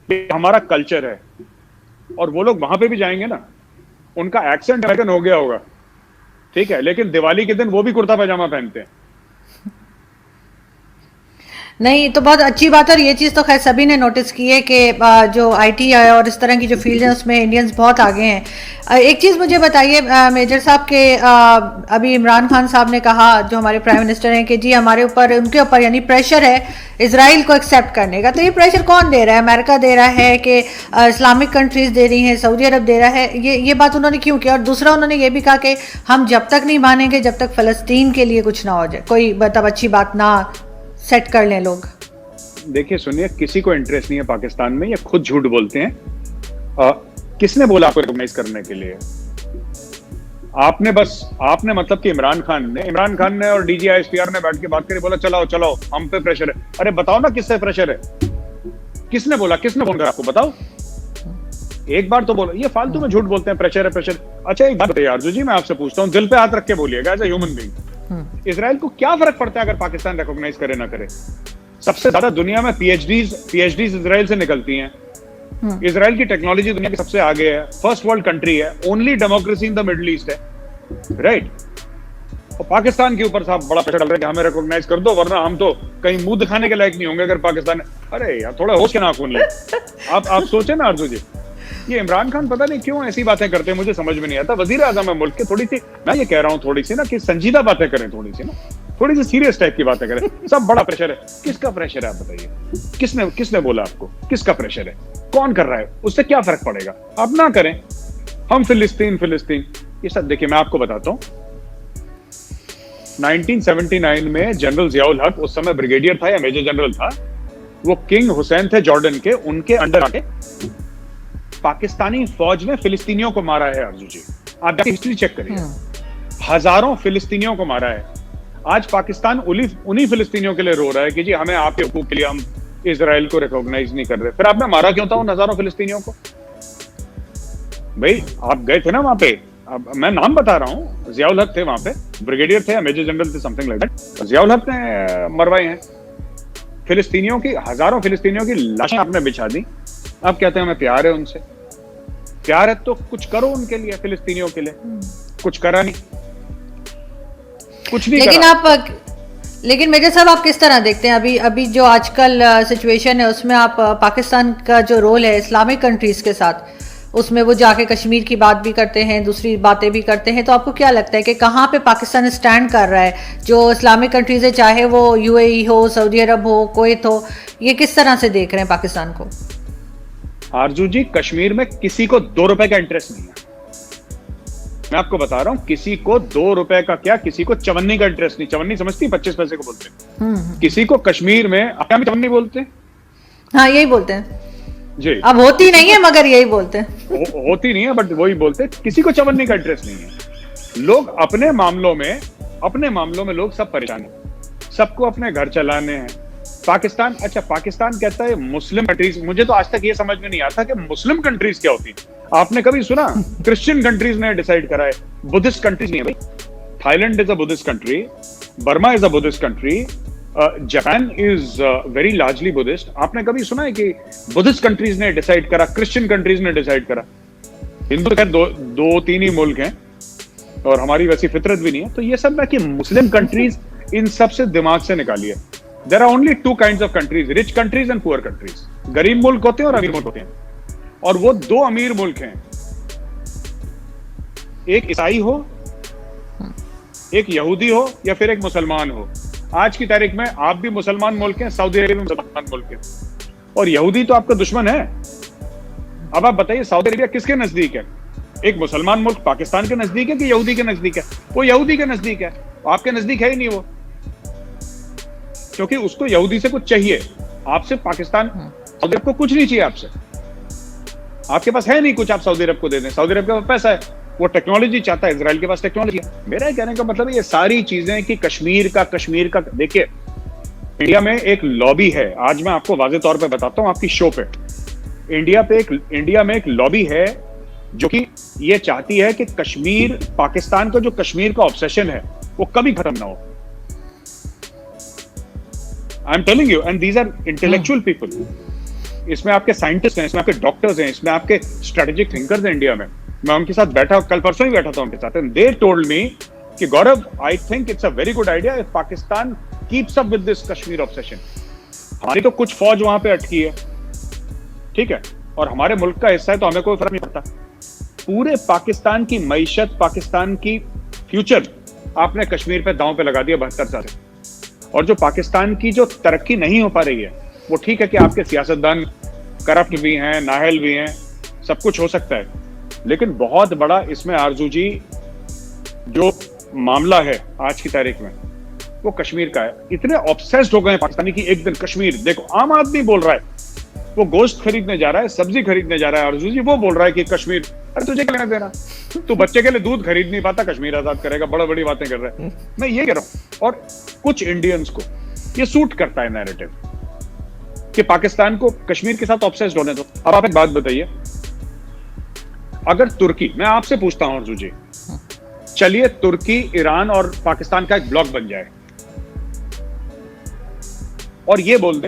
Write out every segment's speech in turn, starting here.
ये हमारा कल्चर है। और वो लोग वहां पे भी जाएंगे ना, उनका एक्सेंट अमेरिकन हो गया होगा, ठीक है, लेकिन दिवाली के दिन वो भी कुर्ता पैजामा पहनते हैं। नहीं, तो बहुत अच्छी बात है। और ये चीज़ तो खैर सभी ने नोटिस की है कि जो आईटी है और इस तरह की जो फील्ड है उसमें इंडियंस बहुत आगे हैं। एक चीज़ मुझे बताइए मेजर साहब के, अभी इमरान खान साहब ने कहा, जो हमारे प्राइम मिनिस्टर हैं, कि जी हमारे ऊपर, उनके ऊपर यानी प्रेशर है इसराइल को एक्सेप्ट करने का। तो ये प्रेशर कौन दे रहा है? अमेरिका दे रहा है कि इस्लामिक कंट्रीज दे रही हैं, सऊदी अरब दे रहा है? ये बात उन्होंने क्यों की? और दूसरा उन्होंने ये भी कहा कि हम जब तक नहीं मानेंगे जब तक फ़लस्तीन के लिए कुछ ना हो जाए, कोई मतलब अच्छी बात ना सेट कर लें लोग। देखिए सुनिए, किसी को इंटरेस्ट नहीं है पाकिस्तान में, ये खुद झूठ बोलते हैं। किसने बोला आपको रिकॉग्नाइज करने के लिए? आपने मतलब कि इमरान खान ने और डीजीआईएसपीआर ने बैठ के बात करी, बोला चलाओ चलाओ हम पे प्रेशर है। अरे बताओ ना किससे प्रेशर है? किसने बोला? किसने फोन करा आपको? बताओ, एक बार तो बोलो। ये फालतू में झूठ बोलते हैं, प्रेशर है प्रेशर। अच्छा एक बात बताइए आरजू जी, मैं आपसे पूछता हूँ, दिल पे हाथ रख के बोलिएगा, as a human being, Israel को क्या फर्क पड़ता है अगर पाकिस्तान रिकॉग्नाइज करे ना करे? सबसे ज्यादा दुनिया में पीएचडीज इसराइल से निकलती हैं। इसराइल की टेक्नोलॉजी दुनिया के सबसे आगे है, फर्स्ट वर्ल्ड कंट्री है, only democracy in the middle east है, राइट? और पाकिस्तान के ऊपर साहब बड़ा प्रेशर डाल रहे हैं कि हमें रिकॉग्नाइज कर दो, वरना हम तो कहीं मुंह दिखाने के लायक नहीं होंगे अगर पाकिस्तान। अरे यार थोड़ा होश के नाखून ले। आप सोचे ना आरजू जी, ये इमरान खान पता नहीं क्यों ऐसी बातें करते हैं, मुझे समझ में नहीं आता। वजीर आजम है मुल्क के, थोड़ी सी, मैं ये कह रहा हूँ थोड़ी सी ना कि संजीदा बातें करें, थोड़ी सी सीरियस टाइप की बातें करें। सब बड़ा प्रेशर है। किसका प्रेशर है आप बताइए? किसने बोला आपको? किसका प्रेशर है? कौन कर रहा है? उससे क्या फर्क पड़ेगा? आप ना करें। हम फिलिस्तीन ये सब देखिए, मैं आपको बताता हूँ, 1979 में जनरल जियाउल हक, उस समय ब्रिगेडियर था या मेजर जनरल था, वो किंग हुसैन थे जॉर्डन के, उनके अंडर आके पाकिस्तानी फौज ने फिलिस्तीनियों को मारा है आरजू जी। आप जाके हिस्ट्री चेक करिए, हजारों फिलिस्तीनियों को मारा है। आज पाकिस्तान उन्हीं फिलिस्तीनियों के लिए रो रहा है कि जी हमें आपके हुकूक के लिए हम इजराइल को रिकॉग्नाइज नहीं कर रहे। फिर आपने मारा क्यों था उन हजारों फिलिस्तीनियों को? भाई आप गए थे ना वहां पे, अब मैं नाम बता रहा हूँ, जियाउल हक थे वहां पे, ब्रिगेडियर थे या मेजर जनरल थे, समथिंग लाइक दैट। जियाउल हक ने मरवाए हैं फिलिस्तीनियों की, हजारों फिलिस्तीनियों की लाशें आपने बिछा दी। आप कहते हैं हमें प्यार है उनसे। प्यार है तो कुछ करो उनके लिए, फिलिस्तीनियों के लिए। कुछ करा नहीं, कुछ नहीं करा। लेकिन मेजर साहब, आप किस तरह देखते हैं अभी जो आजकल सिचुएशन है उसमें? आप पाकिस्तान का जो रोल है इस्लामिक कंट्रीज के साथ, उसमें वो जाके कश्मीर की बात भी करते हैं, दूसरी बातें भी करते हैं, तो आपको क्या लगता है कि कहाँ पे पाकिस्तान स्टैंड कर रहा है? जो इस्लामिक कंट्रीज है, चाहे वो यूएई हो, सऊदी अरब हो, कुवैत हो, ये किस तरह से देख रहे हैं पाकिस्तान को? आरजू जी, कश्मीर में किसी को 2 रुपए का इंटरेस्ट नहीं है। मैं आपको बता रहा हूं, किसी को 2 रुपए का क्या, किसी को चवन्नी का इंटरेस्ट नहीं। चवन्नी समझती, 25 पैसे को बोलते हैं। किसी को कश्मीर में, क्या में चवन्नी बोलते हैं? हाँ, यही बोलते हैं जी। अब। होती नहीं है मगर यही बोलते हैं। होती नहीं है बट वही बोलते हैं। किसी को चवन्नी का इंटरेस्ट नहीं है। लोग अपने मामलों में लोग सब परेशान हैं, सबको अपने घर चलाने हैं। पाकिस्तान, अच्छा पाकिस्तान कहता है मुस्लिम कंट्रीज। मुझे तो आज तक ये समझ में नहीं आता कि मुस्लिम कंट्रीज क्या होती है। आपने कभी सुना? क्रिश्चियन कंट्रीज ने डिसाइड करा है, बुद्धिस्ट कंट्रीज नहीं है भाई। Thailand is a Buddhist country, Burma is a Buddhist country, Japan is very largely Buddhist. आपने कभी सुना है कि बुद्धिस्ट कंट्रीज ने डिसाइड करा, क्रिश्चियन कंट्रीज ने डिसाइड करा? हिंदू खैर दो तीन ही मुल्क हैं और हमारी वैसी फितरत भी नहीं है। तो ये सब ना कि मुस्लिम कंट्रीज, इन सब से दिमाग से निकालिए। There are only 2 kinds of countries, rich countries and poor countries. गरीब मुल्क होते हैं और अमीर मुल्क होते हैं, और वो 2 अमीर मुल्क हैं, एक ईसाई हो, एक यहूदी हो, या फिर एक मुसलमान हो। आज की तारीख में आप भी मुसलमान मुल्क हैं, सऊदी अरेबिया भी मुसलमान मुल्क है, और यहूदी तो आपका दुश्मन है। अब आप बताइए सऊदी अरेबिया किसके नजदीक है? एक मुसलमान मुल्क पाकिस्तान के नजदीक है कि यहूदी के नजदीक है? वो यहूदी के नजदीक है। आपके नजदीक है ही नहीं वो, क्योंकि उसको यहूदी से कुछ चाहिए। आपसे पाकिस्तान, सऊदी अरब को कुछ नहीं चाहिए आपसे। आपके पास है नहीं कुछ, आप सऊदी अरब को दे दें। सऊदी अरब के पास पैसा है, वो टेक्नोलॉजी चाहता है, इजराइल के पास टेक्नोलॉजी है। मेरा कहने का मतलब ये सारी चीजें कि कश्मीर का देखिए, इंडिया में एक लॉबी है। आज मैं आपको वाज़ेह तौर पे बताता हूं आपकी शो पे। इंडिया में एक लॉबी है जो कि ये चाहती है कि कश्मीर, पाकिस्तान का जो कश्मीर का ऑब्सेशन है वो कभी खत्म ना हो। I am telling you, and these are intellectual people. इसमें आपके साइंटिस्ट हैं, इसमें आपके डॉक्टर्स हैं, इसमें आपके स्ट्रेटेजिक थिंकर्स हैं इंडिया में। मैं उनके साथ बैठा, कल परसों ही बैठा था उनके साथ, एंड दे टोल्ड मी कि Gaurav, I think it's a very good idea if Pakistan keeps up with this Kashmir obsession. हमारी तो कुछ फौज वहां पे अटकी है, ठीक है, और हमारे मुल्क का हिस्सा है, तो हमें कोई फर्क नहीं पड़ता। पूरे पाकिस्तान की मईशत, पाकिस्तान की फ्यूचर आपने कश्मीर पे दांव पे लगा दिया 72 साल से। और जो पाकिस्तान की जो तरक्की नहीं हो पा रही है, वो ठीक है कि आपके सियासतदान करप्ट भी हैं, नाहल भी हैं, सब कुछ हो सकता है, लेकिन बहुत बड़ा इसमें आरजू जी जो मामला है आज की तारीख में, वो कश्मीर का है। इतने ऑब्सेस्ड हो गए हैं पाकिस्तानी की एक दिन कश्मीर, देखो आम आदमी बोल रहा है, वो गोश्त खरीदने जा रहा है, सब्जी खरीदने जा रहा है, आरजू जी वो बोल रहा है कि कश्मीर, अरे तुझे क्या लेना देना, तू बच्चे के लिए दूध खरीद नहीं पाता, कश्मीर आजाद करेगा, बड़ा बड़ी बातें कर रहा है। मैं ये कह रहा हूं, और कुछ इंडियंस को ये सूट करता है नैरेटिव कि पाकिस्तान को कश्मीर के साथ ऑब्सेस्ड होने दो। अब आप एक बात बताइए, अगर तुर्की, मैं आपसे पूछता हूं आरजू जी, चलिए तुर्की, ईरान और पाकिस्तान का एक ब्लॉक बन जाए और ये बोल दे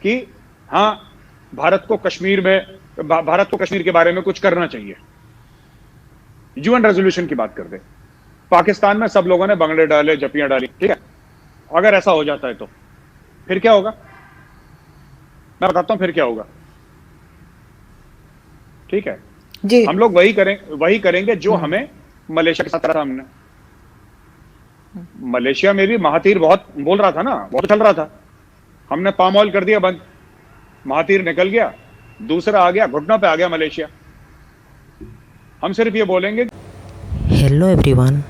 कि हाँ, भारत को कश्मीर के बारे में कुछ करना चाहिए, यूएन रेजोल्यूशन की बात कर दे, पाकिस्तान में सब लोगों ने बंगले डाले, जपियां डाली, ठीक है, अगर ऐसा हो जाता है तो फिर क्या होगा? मैं बताता हूं फिर क्या होगा, ठीक है जी। हम लोग वही करेंगे जो हमें मलेशिया के साथ करा था हमने। मलेशिया में भी महातीर बहुत बोल रहा था ना, बहुत चल रहा था, हमने पाम ऑयल कर दिया बंद, महातीर निकल गया, दूसरा आ गया, घुटनों पे आ गया मलेशिया। हम सिर्फ ये बोलेंगे। हेलो एवरीवन,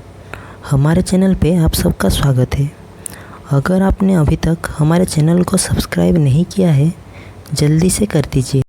हमारे चैनल पे आप सबका स्वागत है। अगर आपने अभी तक हमारे चैनल को सब्सक्राइब नहीं किया है, जल्दी से कर दीजिए।